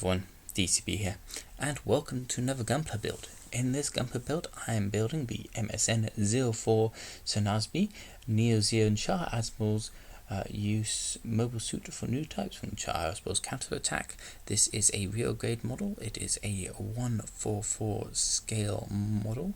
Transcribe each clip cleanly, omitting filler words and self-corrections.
everyone, DCB here, and welcome to another Gunpla build. In this Gunpla build, I am building the Msn-04 Sazabi Zeon Char Aznable's use mobile suit for Newtypes from Char Aznable's counter-attack. This is a real grade model. It is a 1:4:4 scale model,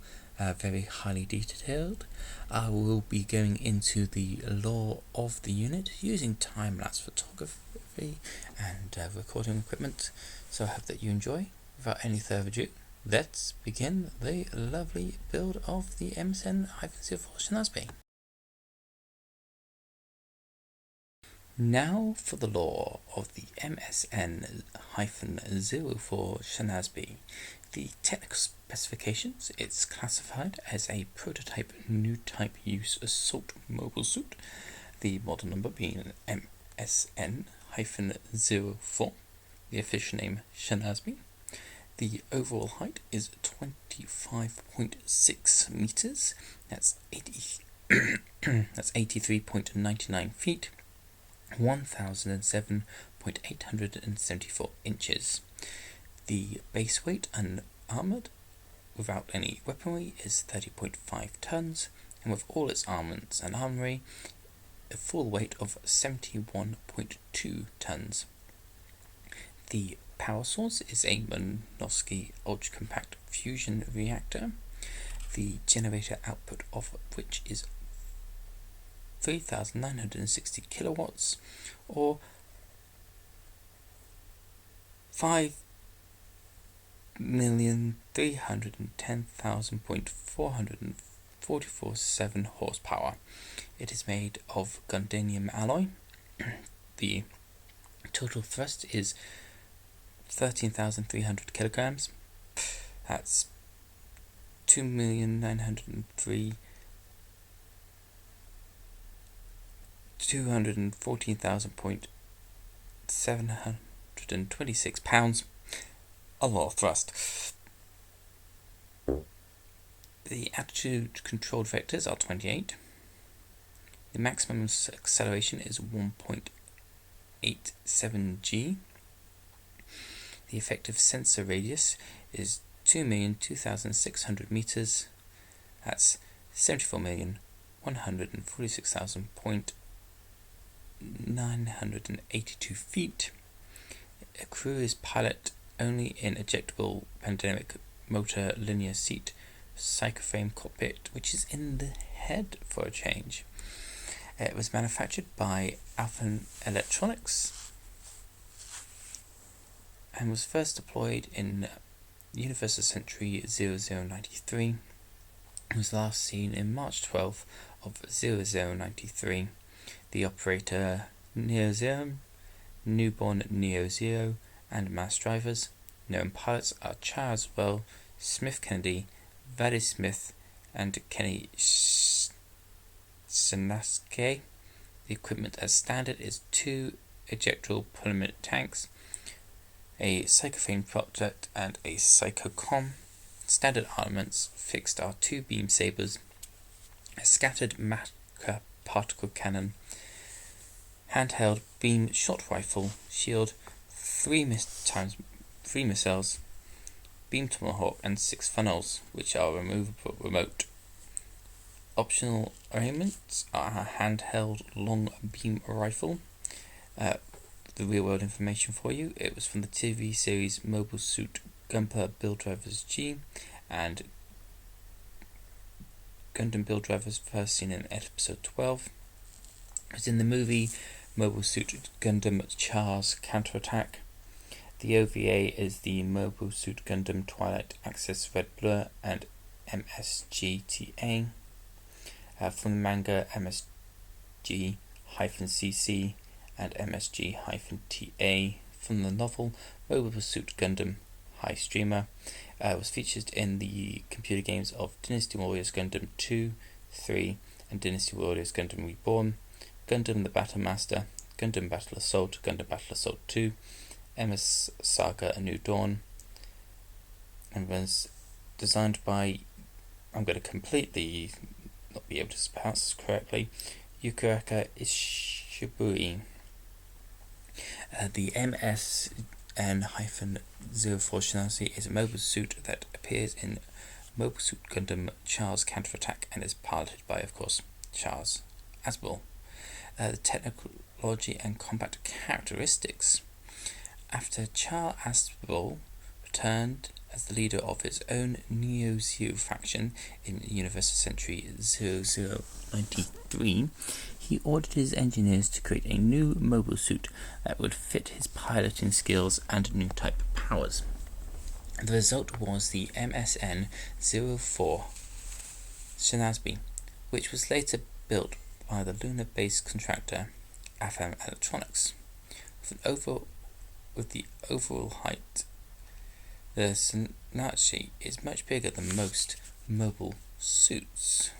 very highly detailed. I will be going into the lore of the unit using time-lapse photography and recording equipment, so I hope that you enjoy. Without any further ado, let's begin the lovely build of the Msn-04 Sazabi. Now for the lore of the Msn-04 Sazabi. The technical specifications: it's classified as a prototype Newtype use assault mobile suit, the model number being Msn-04, the official name Sazabi. The overall height is 25.6 meters, that's 83.99 feet, 1007.874 inches. The base weight unarmored without any weaponry is 30.5 tons, and with all its armaments and armory, a full weight of 71.2 tons. The power source is a Monosky ultra-compact fusion reactor, the generator output of which is 3,960 kilowatts, or 5,310,447 horsepower. It is made of Gundanium alloy. The total thrust is 13,300 kilograms. That's 214,726 pounds. A lot of thrust. The attitude controlled vectors are 28. The maximum acceleration is 1.87 g. The effective sensor radius is 2,02,600 meters. That's 74,146,982 feet. A crew is pilot only in ejectable pandemic motor linear seat psychoframe cockpit, which is in the head for a change. It was manufactured by Alpha Electronics and was first deployed in Universal Century 0093. It was last seen in March 12th of 0093. The operator Zeon, newborn Zeo, and mass drivers. Known pilots are Char Aznable, Smith Kennedy, Vadis Smith, and Kenny Sanaske. The equipment as standard is 2 ejectable polymer tanks, a psychoframe project, and a Comm. Standard armaments fixed are 2 beam sabers, a scattered matter particle cannon, handheld beam shot rifle, shield, 3 missiles, beam tomahawk, and 6 funnels, which are removable remote. Optional armaments are a handheld long beam rifle. The real world information for you: it was from the TV series Mobile Suit Gunpla Build Drivers G and Gundam Build Drivers, first seen in episode 12. It was in the movie Mobile Suit Gundam Char's Counterattack. The OVA is the Mobile Suit Gundam Twilight Access Red Blur and MSGTA. From the manga MSG-CC and MSG-TA. From the novel Mobile Suit Gundam High Streamer, was featured in the computer games of Dynasty Warriors Gundam 2, 3, and Dynasty Warriors Gundam Reborn, Gundam the Battle Master, Gundam Battle Assault, Gundam Battle Assault 2, MS Saga A New Dawn, and was designed by, I'm going to completely not be able to pronounce this correctly, Yukiraka Ishibui. The Msn-04 Sazabi is a mobile suit that appears in Mobile Suit Gundam Char's Counterattack and is piloted by, of course, Char Aznable. The technology and combat characteristics. After Char Aznable returned as the leader of his own Neo-Zeo faction in Universal Century 0093, he ordered his engineers to create a new mobile suit that would fit his piloting skills and Newtype powers. The result was the Msn-04 Sazabi, which was later built by the lunar-based contractor FM Electronics. With the overall height, the Sazabi is much bigger than most mobile suits.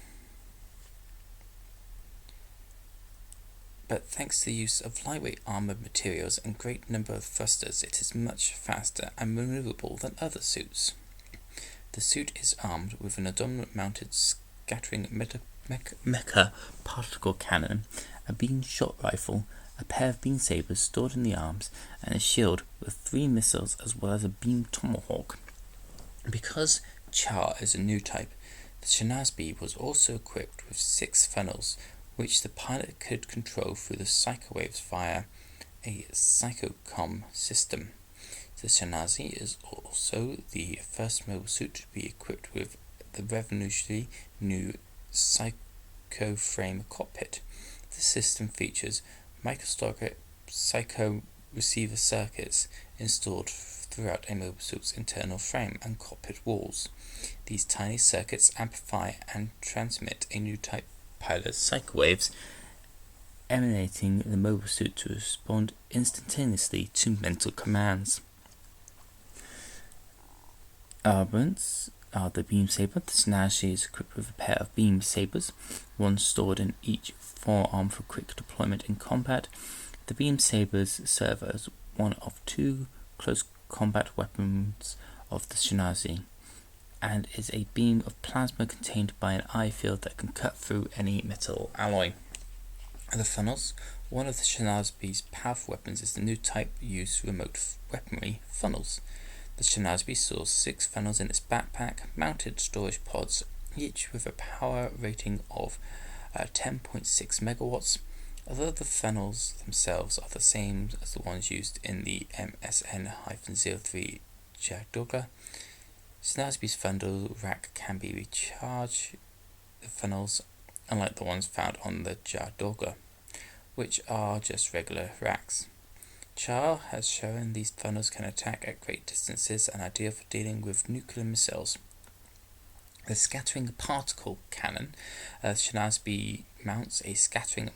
But thanks to the use of lightweight armoured materials and great number of thrusters, it is much faster and manoeuvrable than other suits. The suit is armed with an abdomen-mounted scattering mecha particle cannon, a beam shot rifle, a pair of beam sabers stored in the arms, and a shield with 3 missiles as well as a beam tomahawk. Because Char is a Newtype, the Sazabi was also equipped with 6 funnels, which the pilot could control through the psychowaves via a Comm system. The Sazabi is also the first mobile suit to be equipped with the revolutionary new Psycho Frame cockpit. This system features microscopic psycho receiver circuits installed throughout a mobile suit's internal frame and cockpit walls. These tiny circuits amplify and transmit a Newtype pilot's psychowaves, emanating the mobile suit to respond instantaneously to mental commands. Armaments are the beam saber. The Sazabi is equipped with a pair of beam sabers, one stored in each forearm for quick deployment in combat. The beam sabers serve as one of 2 close combat weapons of the Sazabi, and is a beam of plasma contained by an eye field that can cut through any metal alloy. The funnels. One of the Sazabi's powerful weapons is the Newtype use remote weaponry funnels. The Sazabi stores 6 funnels in its backpack, mounted storage pods, each with a power rating of 10.6 megawatts. Although the funnels themselves are the same as the ones used in the Msn-04 Sazabi, Sazabi's funnel rack can be recharged the funnels, unlike the ones found on the Sazabi, which are just regular racks. Char has shown these funnels can attack at great distances and ideal for dealing with nuclear missiles. The scattering particle cannon. Sazabi mounts a scattering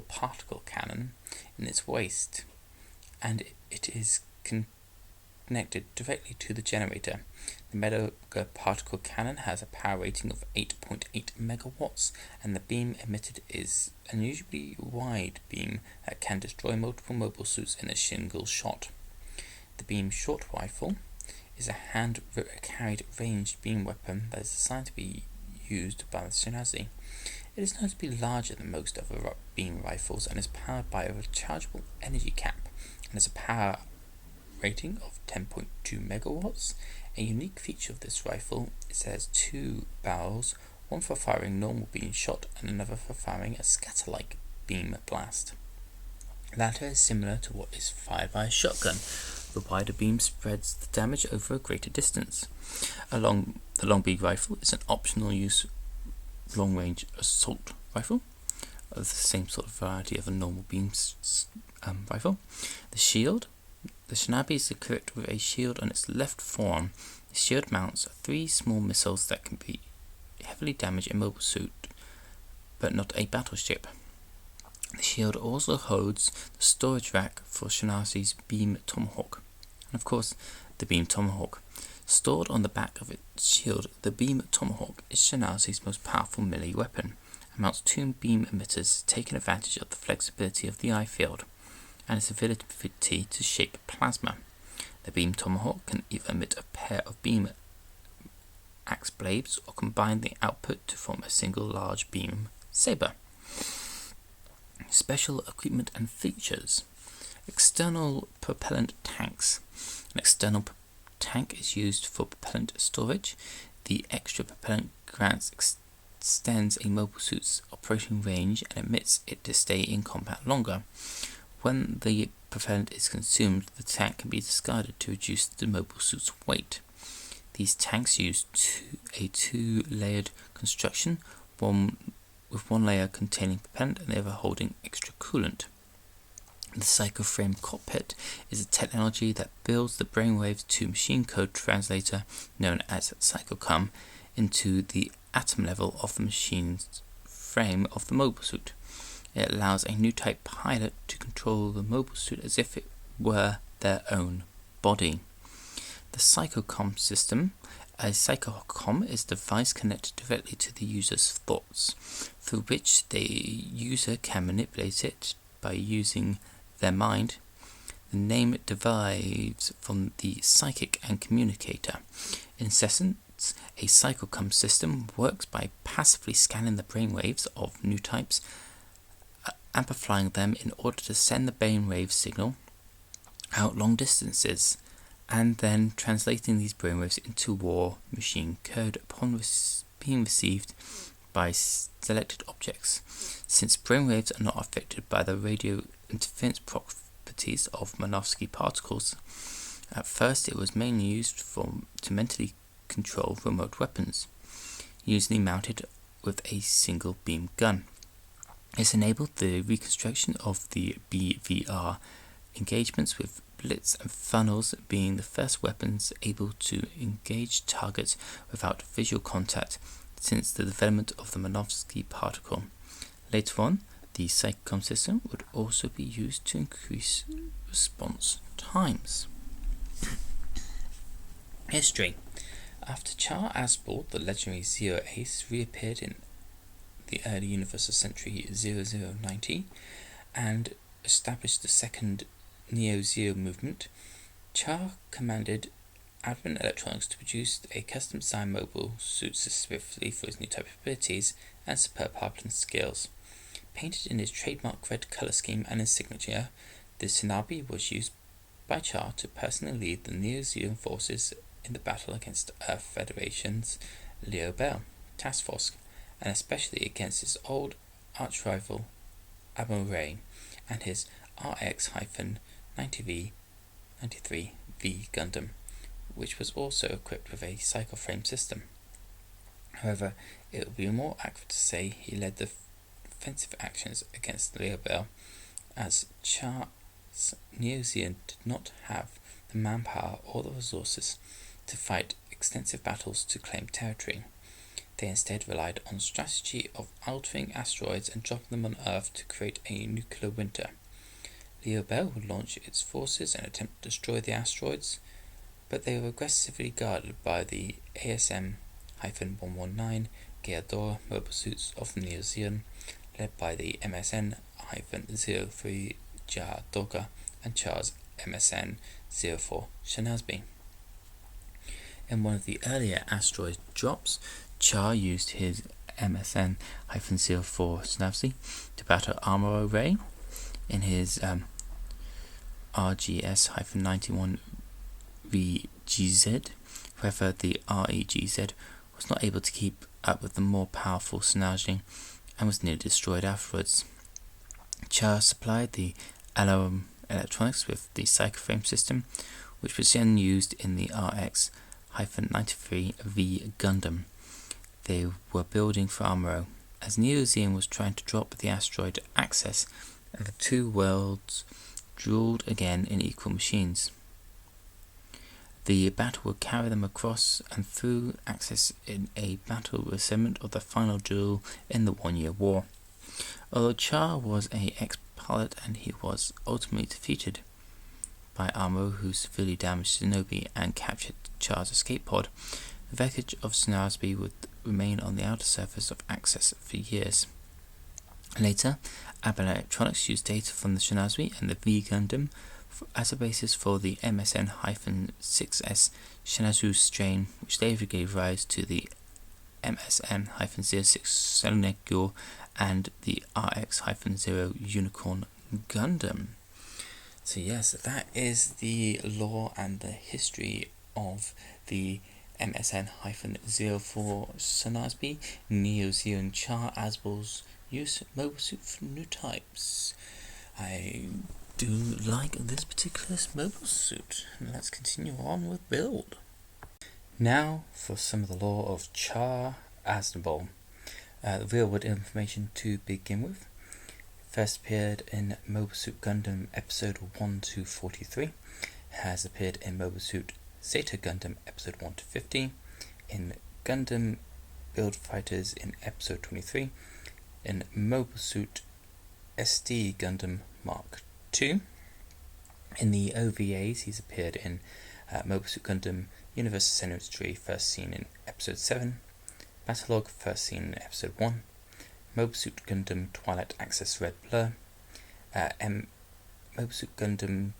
particle cannon in its waist, and it is connected directly to the generator. The mega particle cannon has a power rating of 8.8 megawatts, and the beam emitted is an unusually wide beam that can destroy multiple mobile suits in a single shot. The beam short rifle is a hand-carried ranged beam weapon that is designed to be used by the Sazabi. It is known to be larger than most other beam rifles and is powered by a rechargeable energy cap, and has a power rating of 10.2 megawatts. A unique feature of this rifle is it has 2 barrels, one for firing normal beam shot and another for firing a scatter-like beam blast. The latter is similar to what is fired by a shotgun. The wider beam spreads the damage over a greater distance. The long beam rifle is an optional use long-range assault rifle of the same sort of variety of a normal beam rifle. The shield. The Sazabi is equipped with a shield on its left forearm. The shield mounts 3 small missiles that can be heavily damage a mobile suit, but not a battleship. The shield also holds the storage rack for Sazabi's beam tomahawk, and of course the beam tomahawk. Stored on the back of its shield, the beam tomahawk is Sazabi's most powerful melee weapon, and mounts 2 beam emitters, taking advantage of the flexibility of the eye field and its ability to shape plasma. The beam tomahawk can either emit a pair of beam axe blades or combine the output to form a single large beam saber. Special equipment and features. External propellant tanks. An external tank is used for propellant storage. The extra propellant extends a mobile suit's operating range and permits it to stay in combat longer. When the propellant is consumed, the tank can be discarded to reduce the mobile suit's weight. These tanks use a two-layered construction, with one layer containing propellant and the other holding extra coolant. The psychoframe cockpit is a technology that builds the brainwaves to machine code translator known as Comm into the atom level of the machine's frame of the mobile suit. It allows a Newtype pilot to control the mobile suit as if it were their own body. The Comm system. A Comm is a device connected directly to the user's thoughts, through which the user can manipulate it by using their mind. The name derives from the psychic and communicator. In essence, a Comm system works by passively scanning the brainwaves of Newtypes, amplifying them in order to send the brainwave signal out long distances, and then translating these brainwaves into war machine code upon being received by selected objects. Since brainwaves are not affected by the radio interference properties of Minovsky particles, at first it was mainly used to mentally control remote weapons, usually mounted with a single beam gun. This enabled the reconstruction of the BVR engagements, with blitz and funnels being the first weapons able to engage targets without visual contact since the development of the Minovsky particle. Later on, the Comm system would also be used to increase response times. History. After Char Aznable, the legendary Zero Ace reappeared in the early Universal Century 0090 and established the second Neo-Zeo movement, Char commanded Advent Electronics to produce a custom-designed mobile suit specifically for his Newtype abilities and superb harpoon skills. Painted in his trademark red colour scheme and his signature, the Sazabi was used by Char to personally lead the Neo-Zeon forces in the battle against Earth Federation's Leo Bell task force, and especially against his old arch-rival Admiral Ray and his RX-93V Gundam, which was also equipped with a psychoframe system. However, it would be more accurate to say he led the offensive actions against Leo Bell, as Char's Neo-Zeon did not have the manpower or the resources to fight extensive battles to claim territory. They instead relied on strategy of altering asteroids and dropping them on Earth to create a nuclear winter. Leo Bell would launch its forces and attempt to destroy the asteroids, but they were aggressively guarded by the ASM-119 Gyadora mobile suits of the Neo-Zeon, led by the MSN-03 Gyadora and Char's MSN-04 Sazabi. In one of the earlier asteroid drops, Char used his MSN-04 Sazabi to battle Armor Ray in his RGS-91 VGZ. However, the REGZ was not able to keep up with the more powerful Sazabi and was nearly destroyed afterwards. Char supplied the Alarm Electronics with the psychoframe system, which was then used in the RX-93V Gundam they were building for Amuro. As Neo-Zeon was trying to drop the asteroid Axis, the two worlds duelled again in equal machines. The battle would carry them across and through Axis in a battle resemblant of the final duel in the 1 Year War. Although Char was an ex-pilot and he was ultimately defeated by Amuro, who severely damaged Shinobi and captured Char's escape pod, the wreckage of Sazabi would remain on the outer surface of Axis for years. Later, Advent Electronics used data from the Sazabi and the V Gundam as a basis for the MSN-6S Shinazu strain, which later gave rise to the MSN-06 Selnegyor and the RX-0 Unicorn Gundam. So yes, that is the lore and the history of the MSN-04 Sazabi Zeon Char Aznable's use mobile suit for Newtypes. I do like this particular mobile suit. Let's continue on with build. Now for some of the lore of Char Aznable. The real world information to begin with. First appeared in Mobile Suit Gundam episode 1-43, has appeared in Mobile Suit Zeta Gundam episode 1-50, in Gundam Build Fighters in episode 23, in Mobile Suit SD Gundam Mark II. In the OVAs, he's appeared in Mobile Suit Gundam Universal Century, first seen in episode 7, Battleog, first seen in episode 1, Mobile Suit Gundam Twilight Access Red Blur, Mobile Suit Gundam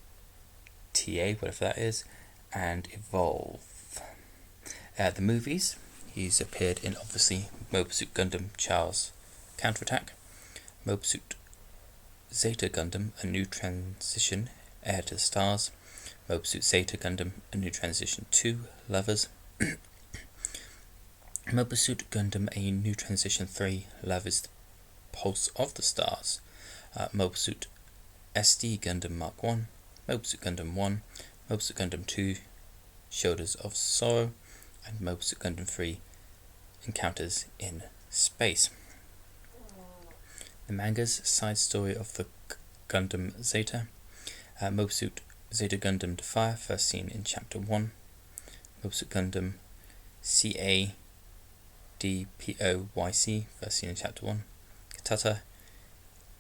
TA, whatever that is, and Evolve. The movies, he's appeared in obviously Mobile Suit Gundam CHAR'S Counterattack, Mobile Suit Zeta Gundam A New Transition, Heir to the Stars, Mobile Suit Zeta Gundam A New Transition 2, Lovers, Mobile Suit Gundam A New Transition 3, Love is the Pulse of the Stars, Mobile Suit SD Gundam Mark 1, Mobile Suit Gundam 1, Mobile Suit Gundam 2, Shoulders of Sorrow, and Mobile Suit Gundam 3, Encounters in Space. The manga's side story of the Gundam Zeta, Mobile Suit Zeta Gundam Defire, first seen in Chapter 1, Mobile Suit Gundam CADPOYC, first seen in Chapter 1, Katata,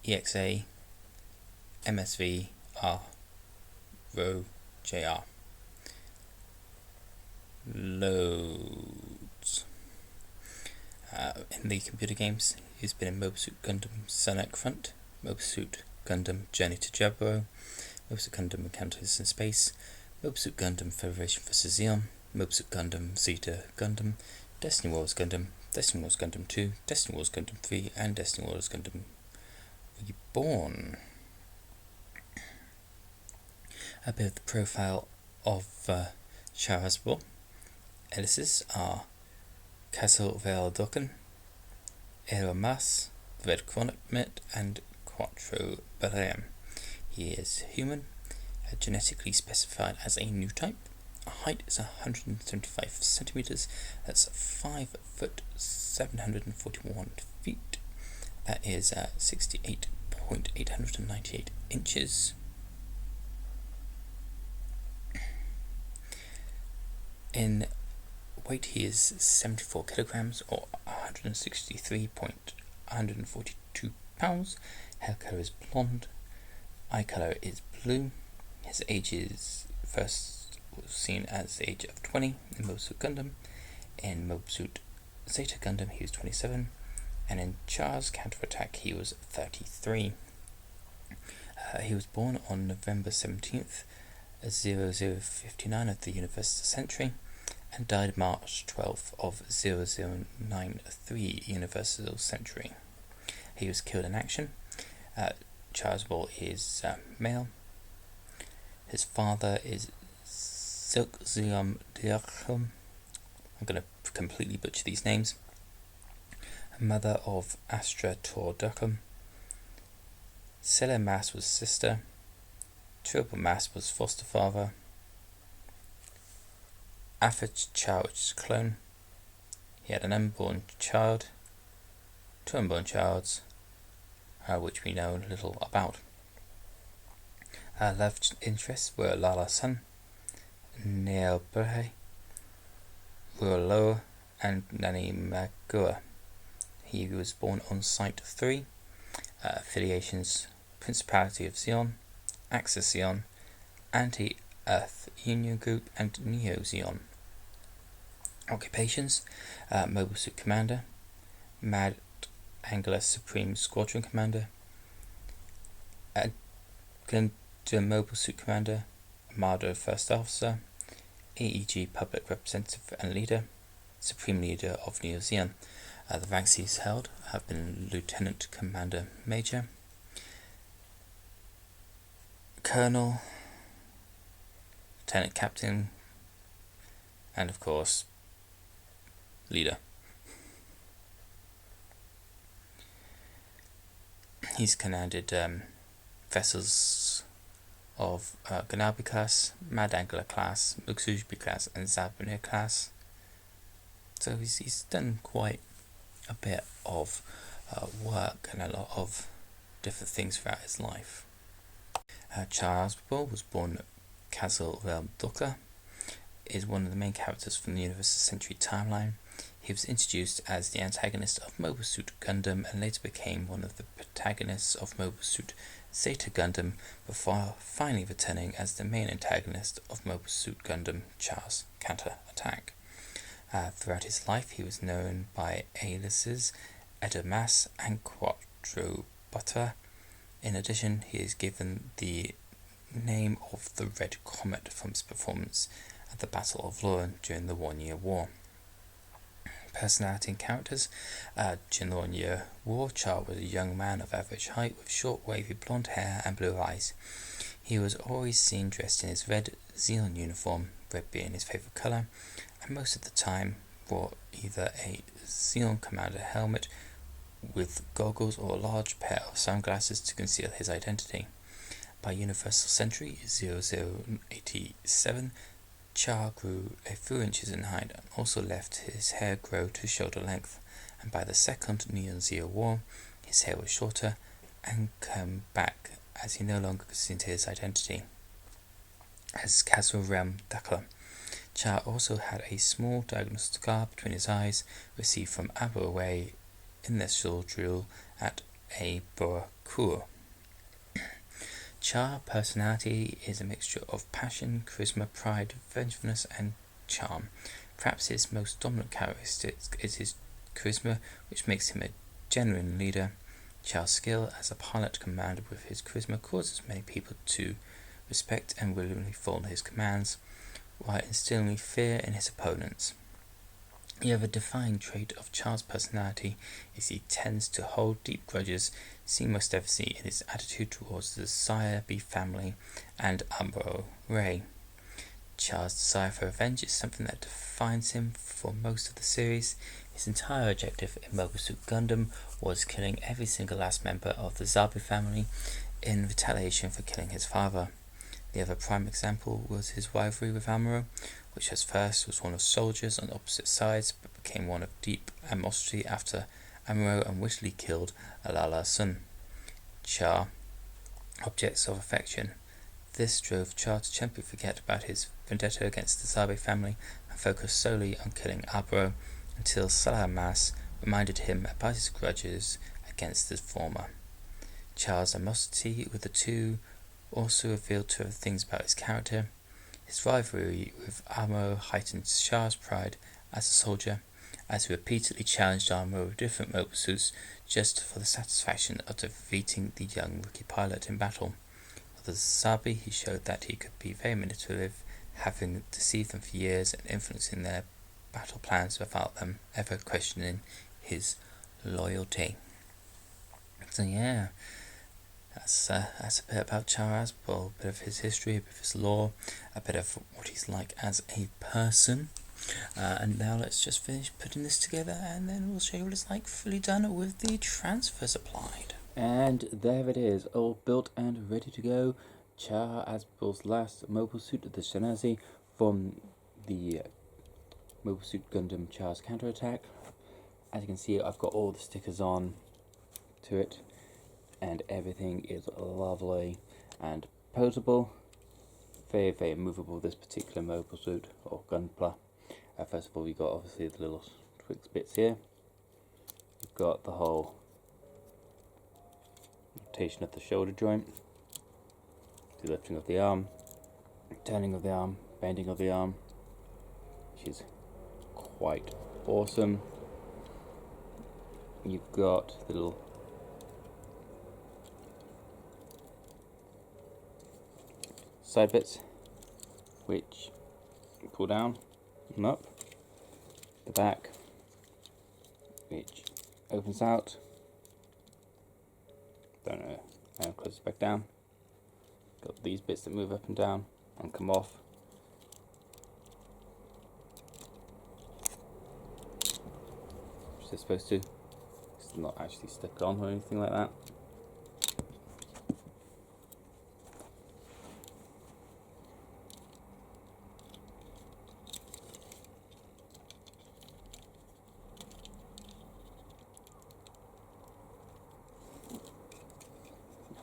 EXA, MSV, RO, JR. Loads. In the computer games, he's been in Mobile Suit Gundam Sonic Front, Mobile Suit Gundam Journey to Jaburo, Mobile Suit Gundam Encounters in Space, Mobile Suit Gundam Federation vs. Zeon, Mobile Suit Gundam Zeta Gundam, Destiny Wars Gundam, Destiny Wars Gundam 2, Destiny Wars Gundam 3, and Destiny Wars Gundam Reborn. A bit of the profile of Char Aznable. Editors are Castle Veldoken, Era Mas, Red Chronomit, and Quattro Barem. He is human, genetically specified as a Newtype. Height is 175 centimeters. That's 5 foot 741 feet. That is 68.898 inches. In weight, he is 74 kilograms or 163.142 pounds. Hair color is blonde. Eye color is blue. His age is first seen as the age of 20 in Mobile Suit Gundam. In Mobile Suit Zeta Gundam, he was 27. And in Char's Counterattack, he was 33. He was born on November 17th, 0059 of the Universal Century, and died March 12th of 0093 Universal Century. He was killed in action. Char Aznable is male. His father is Zeon Diachum. I'm going to completely butcher these names. Mother of Astra Tor Duckham. Sela Mass was sister. Triple Mass was foster father. Afet Char was clone. He had an unborn child, two unborn childs, which we know little about. Love interests were Lala Sun, Neo Burhe, Ruoloa, and Nani Magua. He was born on Site 3. Affiliations: Principality of Zeon, Axis Zeon, Anti-Earth Union Group, and Neo Zeon. Occupations: Mobile Suit Commander, Mad Angler Supreme Squadron Commander, Gundam Mobile Suit Commander, Armado First Officer, AEG Public Representative and Leader, Supreme Leader of Neo Zeon. The ranks he's held have been Lieutenant Commander Major, Colonel, lieutenant captain, and of course, leader. He's commanded vessels of Gunpla class, Mad Angler class, Muxubi class, and Saber class. So he's done quite a bit of work and a lot of different things throughout his life. Char Aznable was born at Castle Realm Dukkha, is one of the main characters from the Universal Century timeline. He was introduced as the antagonist of Mobile Suit Gundam and later became one of the protagonists of Mobile Suit Zeta Gundam before finally returning as the main antagonist of Mobile Suit Gundam Char's Counter-Attack. Throughout his life he was known by aliases Edomas and Quattrobutter. In addition, he is given the name of the Red Comet from his performance at the Battle of Lauren during the 1 Year War. Personality and characters. During the 1 Year War, Char was a young man of average height with short wavy blonde hair and blue eyes. He was always seen dressed in his red Zeon uniform, red being his favourite colour, and most of the time wore either a Zeon commander helmet with goggles or a large pair of sunglasses to conceal his identity. By Universal Century 0087, Char grew a few inches in height and also left his hair grow to shoulder length, and by the Second Neon Zeo War, his hair was shorter and came back as he no longer concealed his identity as Castle Realm Dukkha. Char also had a small diagonal scar between his eyes, received from Aberway in their sword drill at a Borakur. Char Personality is a mixture of passion, charisma, pride, vengefulness, and charm. Perhaps his most dominant characteristic is his charisma, which makes him a genuine leader. Char's skill as a pilot combined with his charisma causes many people to respect and willingly follow his commands, while instilling fear in his opponents. The other defining trait of Char's personality is he tends to hold deep grudges, seen most evidently in his attitude towards the Sazabi family and Umbro Ray. Char's desire for revenge is something that defines him for most of the series. His entire objective in Mobile Suit Gundam was killing every single last member of the Sazabi family in retaliation for killing his father. The other prime example was his rivalry with Amuro, which at first was one of soldiers on opposite sides, but became one of deep animosity after Amuro unwittingly killed Alala's son. Char, objects of affection. This drove Char to gently forget about his vendetta against the Sazabi family and focus solely on killing Amuro until Salamas reminded him about his grudges against the former. Char's animosity with the two also revealed two other things about his character. His rivalry with Amuro heightened Char's pride as a soldier, as he repeatedly challenged Amuro with different mobile suits just for the satisfaction of defeating the young rookie pilot in battle. With the Sazabi, he showed that he could be very manipulative, having deceived them for years and influencing their battle plans without them ever questioning his loyalty. So yeah, that's a bit about Char Aznable, a bit of his history, a bit of his lore, a bit of what he's like as a person. And now let's just finish putting this together, and then we'll show you what it's like fully done with the transfers applied. And there it is, all built and ready to go. Char Aznable's last mobile suit, the Shanazi, from the Mobile Suit Gundam Char's Counterattack. As you can see, I've got all the stickers on to it, and everything is lovely and posable. Very, very movable, this particular mobile suit, or Gunpla. First of all, you've got obviously the little twigs bits here. You've got the whole rotation of the shoulder joint, the lifting of the arm, turning of the arm, bending of the arm, which is quite awesome. You've got the little side bits, which pull down and up, the back, which opens out, don't know, and closes back down. Got these bits that move up and down and come off, they're supposed to. It's not actually stuck on or anything like that.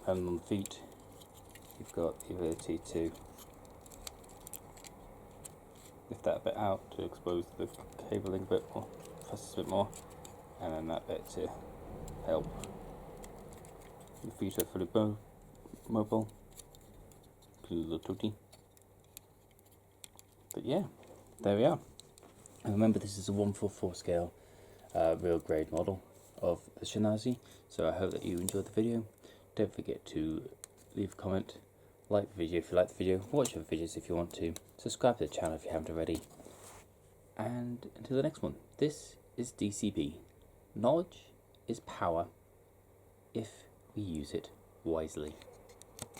And on the feet, you've got the ability to lift that bit out to expose the cabling a bit more, a bit more, and then that bit to help. The feet are fully mobile, little tooty. But yeah, there we are. And remember, this is a 1/4 scale real grade model of the Shinazi. So I hope that you enjoyed the video. Don't forget to leave a comment, like the video if you like the video, watch other videos if you want to, subscribe to the channel if you haven't already. And until the next one, this is DCP. Knowledge is power if we use it wisely.